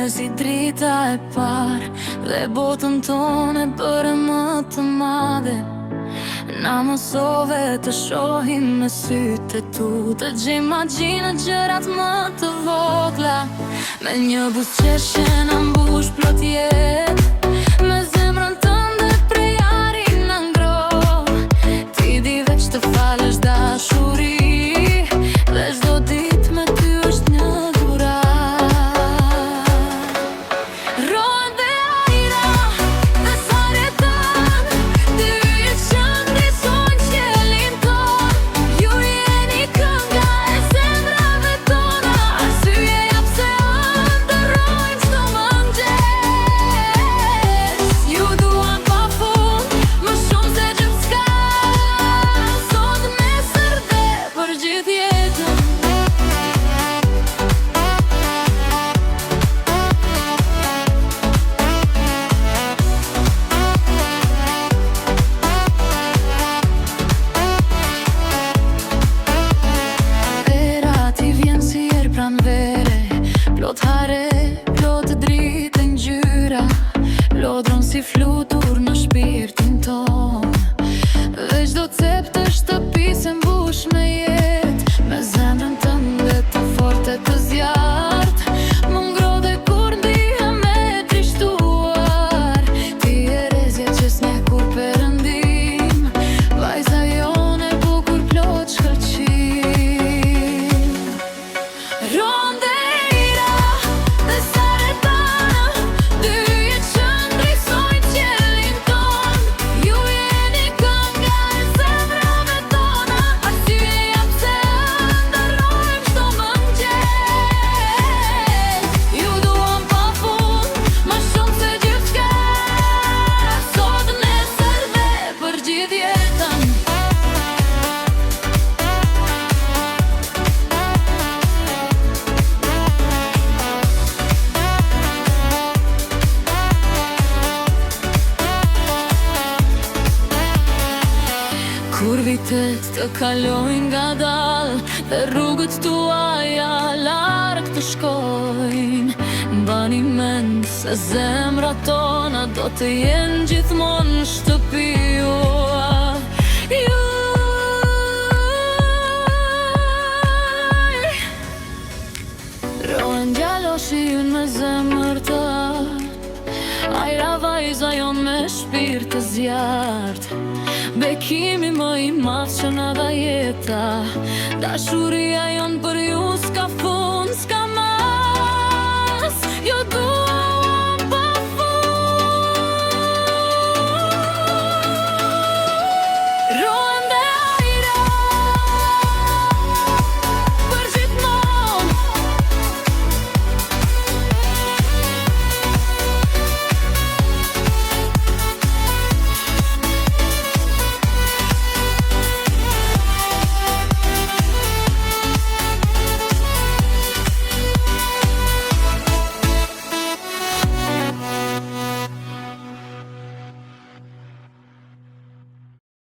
si drita e par, dhe botën tonë e bërë më të madhe. Na mësove të shohim me sytë e tu, të gjimagjinë gjërat më të vogla. Me një buzëqeshje na mbush plot jetë, me zemrën tënde prej ari na ngroh. Ti di veç të falësh dashuri, dhe çdo ditë me ty është një dhuratë. Rohen dhe ajra dhe saretan, dy yjet që ndrisojnë qiellin ton. Ju jeni kënga e zemrave tona, arsyeja pse ëndërrojmë çdo mëngjes. Ju duam pafund, më shumë se gjithçka, sot, nesër dhe për gjithë jetën. Vera ti vjen si erë pranvere, plot hare, plot dritë ngjyra, lodron si flutur në shpirtin ton. Dhe çdo cep të shtëpisë mbush me jetë, me zemrën tënde të forte të zjarrt. Më ngrode kur ndihem e trishtuar, ti e rezja që s'njeh kur perëndim, vajza jone bukur plot shkëlqim. Rohen dhe ira dhe saretana, dy yjet që ndrisojnë qiellin ton. Ju jeni kënga e zemrave tona, arsyeja pse ëndërrojmë çdo mëngjes. Ju duam pafund, më shumë se gjithçka, sot, nesër dhe për gjithë jetën. Kur vitet të kalojnë ngadalë, dhe rrugët tuaja larg të shkojnë, mbani mend se zemrat tona do të jenë gjithmonë shtëpi juaj. Rohen djaloshi ynë me zemër të artë, ajra vajza jon me shpirt të zjarrt. Bekimi më i madh që na dha jeta, dashuria jon për ju s'ka fund, s'ka